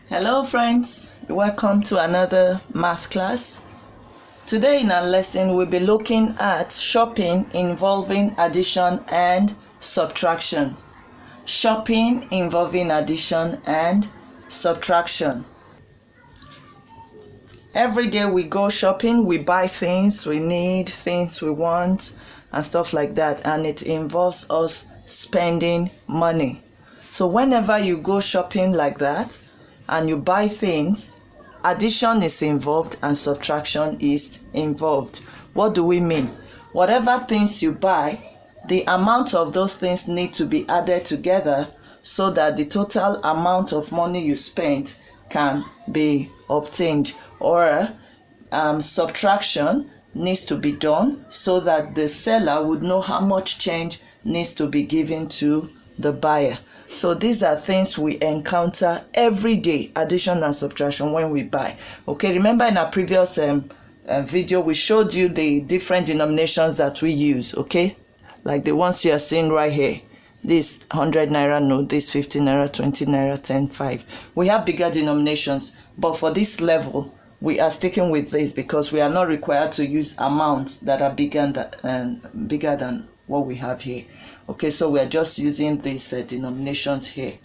Hello friends, welcome to another math class. Today in our lesson we'll be looking at shopping involving addition and subtraction. Shopping involving addition and subtraction. Every day we go shopping, we buy things we need, things we want and stuff like that, and it involves us spending money. So whenever you go shopping like that and you buy things, addition is involved and subtraction is involved. What do we mean? Whatever things you buy, the amount of those things need to be added together so that the total amount of money you spent can be obtained, or subtraction needs to be done so that the seller would know how much change needs to be given to the buyer. So these are things we encounter every day, addition and subtraction, when we buy. Okay, remember in our previous video we showed you the different denominations that we use, okay? Like the ones you are seeing right here. This 100 naira note, this 50 naira, 20 naira, 10, 5. We have bigger denominations, but for this level, we are sticking with this because we are not required to use amounts that are bigger than what we have here. Okay, so we are just using these denominations here: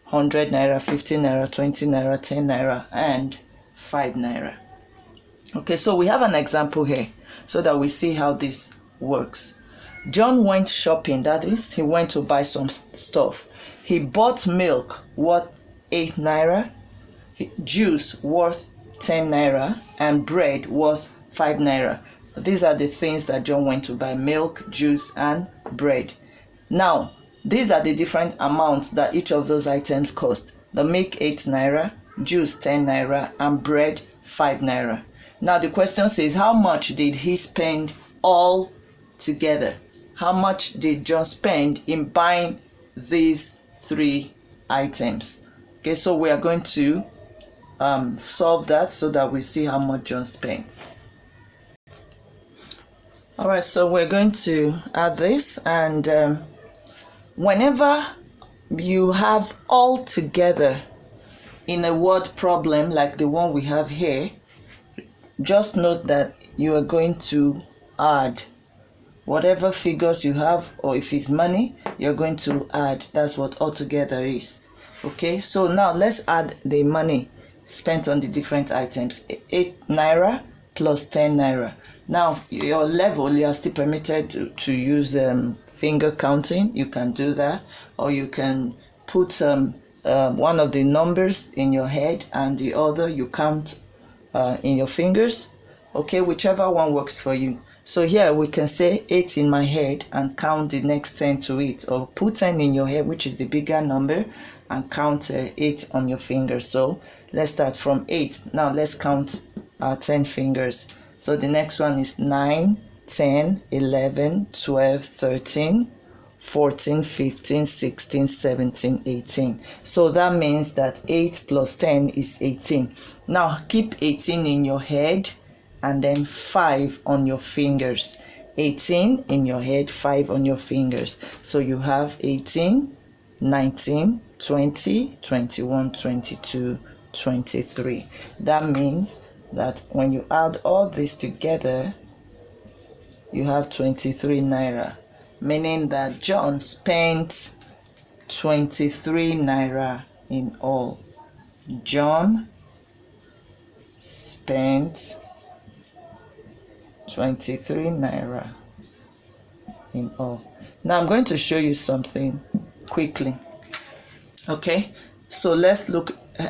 100 naira, 50 naira, 20 naira, 10 naira, and 5 naira. Okay, so we have an example here so that we see how this works. John went shopping, that is, he went to buy some stuff. He bought milk worth 8 naira, juice worth 10 naira, and bread worth 5 naira. These are the things that John went to buy: milk, juice, and bread. Now, these are the different amounts that each of those items cost. The milk 8 naira, juice 10 naira, and bread 5 naira. Now the question says, how much did he spend all together? How much did John spend in buying these three items? Okay, so we are going to solve that so that we see how much John spent. All right, so we're going to add this, and whenever you have all together in a word problem like the one we have here, just note that you are going to add whatever figures you have, or if it's money, you're going to add. That's what all together is. Okay, so now let's add the money spent on the different items. 8 naira plus 10 naira. Now your level, you are still permitted to use finger counting. You can do that, or you can put one of the numbers in your head and the other you count in your fingers. Okay, whichever one works for you. So here we can say 8 in my head and count the next 10 to it, or put 10 in your head, which is the bigger number, and count 8 on your fingers. So let's start from 8. Now let's count 10 fingers. So the next one is 9, 10, 11, 12, 13, 14, 15, 16, 17, 18. So that means that 8 plus 10 is 18. Now keep 18 in your head and then 5 on your fingers. 18 in your head, 5 on your fingers. So you have 18, 19, 20, 21, 22, 23. That means that when you add all this together, you have 23 naira, meaning that John spent 23 naira in all. John spent 23 naira in all. Now I'm going to show you something quickly. Okay, so let's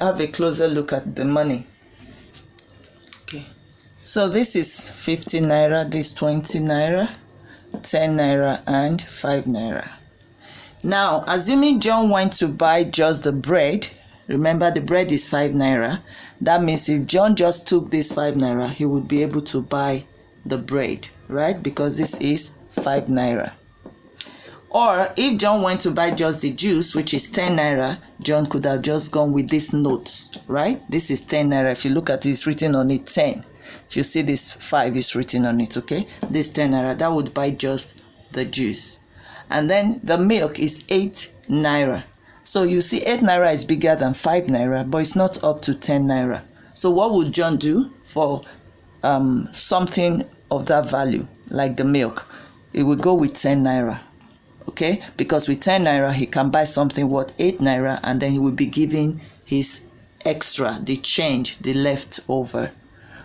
have a closer look at the money. Okay, so this is 50 naira, this 20 naira, 10 naira, and 5 naira. Now, assuming John went to buy just the bread, remember the bread is 5 naira. That means if John just took this 5 naira, he would be able to buy the bread, right? Because this is 5 naira. Or if John went to buy just the juice, which is 10 naira, John could have just gone with this note, right? This is 10 naira. If you look at it, it's written on it 10. If you see this 5 is written on it, okay? This 10 naira, that would buy just the juice. And then the milk is 8 naira. So you see 8 naira is bigger than 5 naira, but it's not up to 10 naira. So what would John do for something of that value, like the milk? He would go with 10 naira. Okay, because with 10 naira he can buy something worth 8 naira, and then he will be giving his extra, the change, the leftover.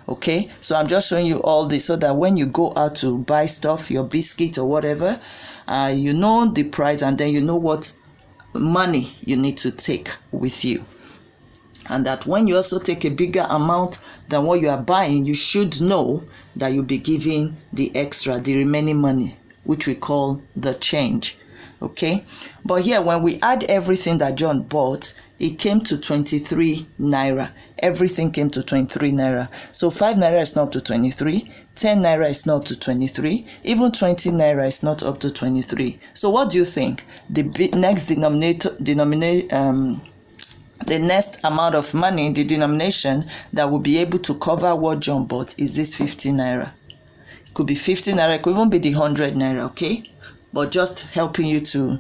Okay, so I'm just showing you all this so that when you go out to buy stuff, your biscuit or whatever, you know the price, and then you know what money you need to take with you. And that when you also take a bigger amount than what you are buying, you should know that you'll be giving the extra, the remaining money, which we call the change. Okay, but here when we add everything that John bought, it came to 23 naira. Everything came to 23 naira. So 5 naira is not up to 23, 10 naira is not up to 23, even 20 naira is not up to 23. So what do you think? The next the next amount of money, the denomination that will be able to cover what John bought, is this 50 naira. It could be 50 naira, it could even be the 100 naira, okay? But just helping you to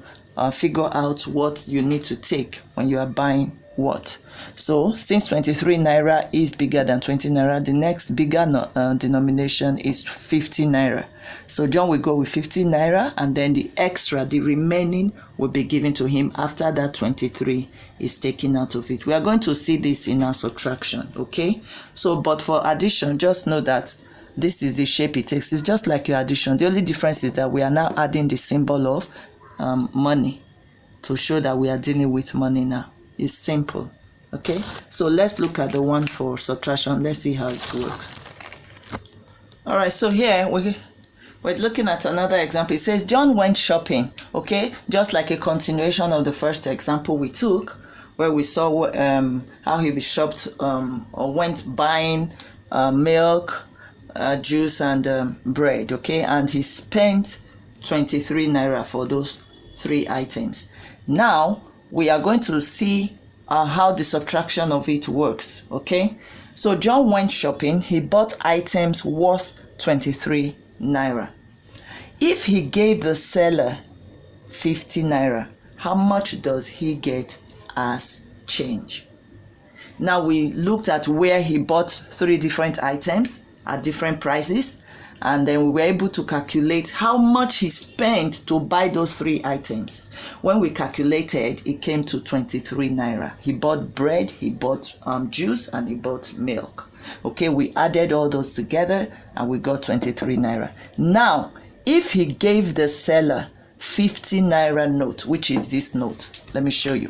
figure out what you need to take when you are buying what. So since 23 naira is bigger than 20 naira, the next bigger denomination is 50 naira. So John will go with 50 naira, and then the extra, the remaining, will be given to him after that 23 is taken out of it. We are going to see this in our subtraction, okay? So but for addition, just know that this is the shape it takes. It's just like your addition. The only difference is that we are now adding the symbol of money to show that we are dealing with money now. It's simple. Okay, so let's look at the one for subtraction. Let's see how it works. All right, so here we're looking at another example. It says John went shopping. Okay, just like a continuation of the first example we took, where we saw how he shopped or went buying milk, juice, and bread. Okay, and he spent 23 naira for those 3 items. Now we are going to see how the subtraction of it works. Okay, so John went shopping. He bought items worth 23 naira. If he gave the seller 50 naira, how much does he get as change? Now we looked at where he bought 3 different items at different prices, and then we were able to calculate how much he spent to buy those 3 items. When we calculated, it came to 23 naira. He bought bread, he bought juice, and he bought milk. Okay, we added all those together and we got 23 naira. Now, if he gave the seller 50 naira note, which is this note, let me show you.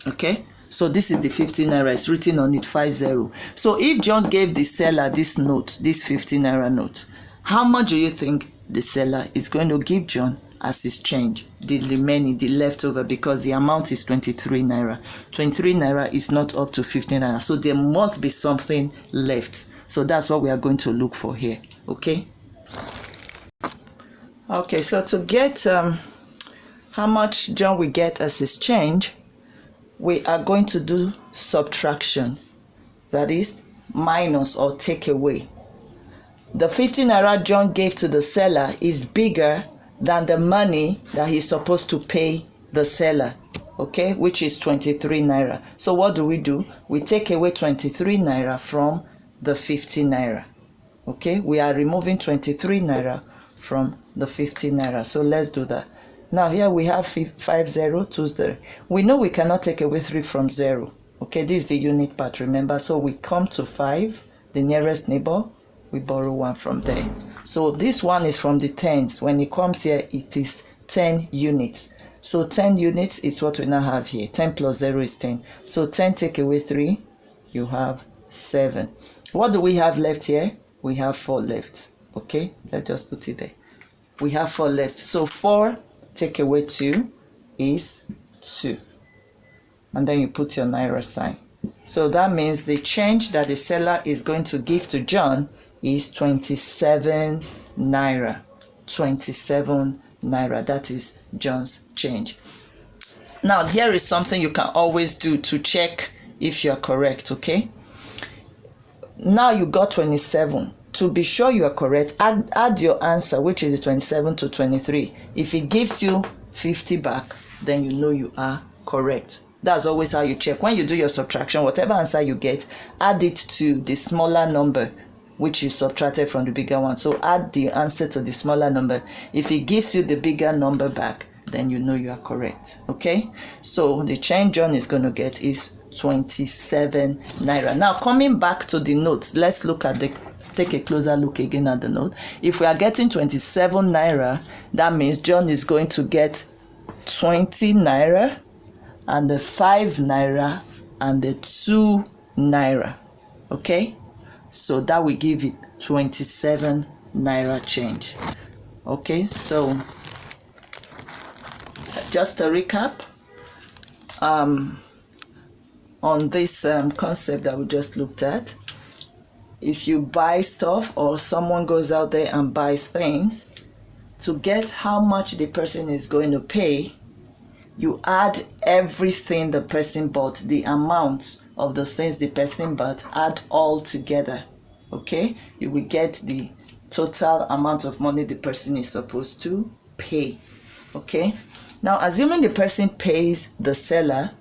Okay, so this is the 50 naira. It's written on it 50. So if John gave the seller this note, this 50 naira note, how much do you think the seller is going to give John as his change? The remaining, the leftover, because the amount is 23 naira. 23 naira is not up to 50 naira. So there must be something left. So that's what we are going to look for here. Okay. Okay, so to get how much John will get as his change, we are going to do subtraction, that is minus or take away. The 50 naira John gave to the seller is bigger than the money that he's supposed to pay the seller, okay, which is 23 naira. So what do? We take away 23 naira from the 50 naira. Okay, we are removing 23 naira from the 50 naira. So let's do that. Now here we have 5020. We know we cannot take away 3 from 0. Okay, this is the unit part, remember? So we come to 5, the nearest neighbor, we borrow 1 from there. So this one is from the tens. When it comes here, it is 10 units. So 10 units is what we now have here. 10 plus 0 is 10. So 10 take away 3, you have 7. What do we have left here? We have 4 left. Okay, let's just put it there. We have 4 left. So 4 take away 2 is 2. And then you put your naira sign. So that means the change that the seller is going to give to John is 27 naira. 27 naira. That is John's change. Now, here is something you can always do to check if you're correct, okay? Now you got 27. To be sure you are correct, add your answer, which is 27 to 23. If it gives you 50 back, then you know you are correct. That's always how you check. When you do your subtraction, whatever answer you get, add it to the smaller number which is subtracted from the bigger one. So add the answer to the smaller number. If it gives you the bigger number back, then you know you are correct. Okay, so the change John is going to get is 27 naira. Now coming back to the notes, let's look at take a closer look again at the note. If we are getting 27 naira, that means John is going to get 20 naira and the 5 naira and the 2 naira. Okay, so that will give it 27 naira change. Okay, so just a recap on this concept that we just looked at. If you buy stuff or someone goes out there and buys things, to get how much the person is going to pay, you add everything the person bought, the amount of the things the person bought, add all together. Okay, you will get the total amount of money the person is supposed to pay. Okay, now assuming the person pays the seller,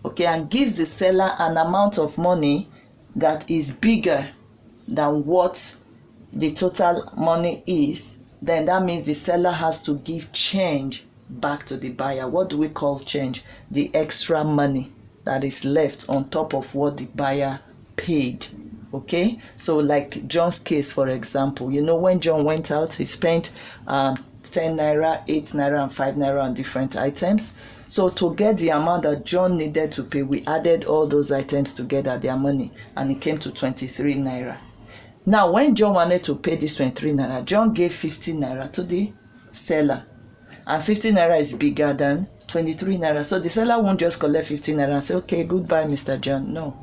okay, and gives the seller an amount of money that is bigger than what the total money is, then that means the seller has to give change back to the buyer. What do we call change? The extra money that is left on top of what the buyer paid. Okay, so like John's case, for example, you know, when John went out, he spent 10 naira, 8 naira and 5 naira on different items. So to get the amount that John needed to pay, we added all those items together, their money, and it came to 23 naira. Now, when John wanted to pay this 23 naira, John gave 50 naira to the seller. And 50 naira is bigger than 23 naira. So the seller won't just collect 50 naira and say, okay, goodbye, Mr. John. No.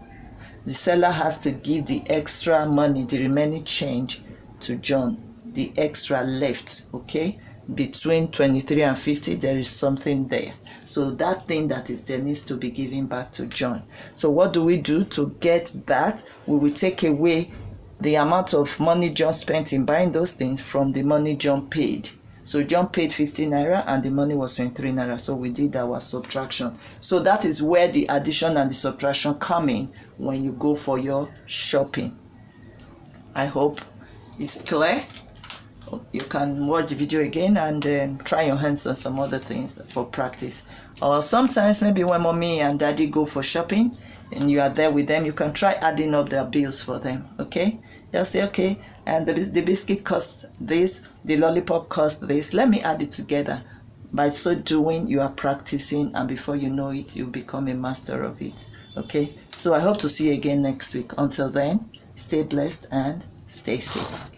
The seller has to give the extra money, the remaining change, to John. The extra left, okay? Between 23 and 50, there is something there. So that thing that is there needs to be given back to John. So what do we do to get that? We will take away the amount of money John spent in buying those things from the money John paid. So John paid 50 naira and the money was 23 naira. So we did our subtraction. So that is where the addition and the subtraction come in when you go for your shopping. I hope it's clear. You can watch the video again and try your hands on some other things for practice. Or sometimes maybe when mommy and daddy go for shopping and you are there with them, you can try adding up their bills for them. Okay, they'll say, okay, and the biscuit costs this, the lollipop costs this, let me add it together. By so doing, you are practicing, and before you know it, you become a master of it. Okay, so I hope to see you again next week. Until then, stay blessed and stay safe.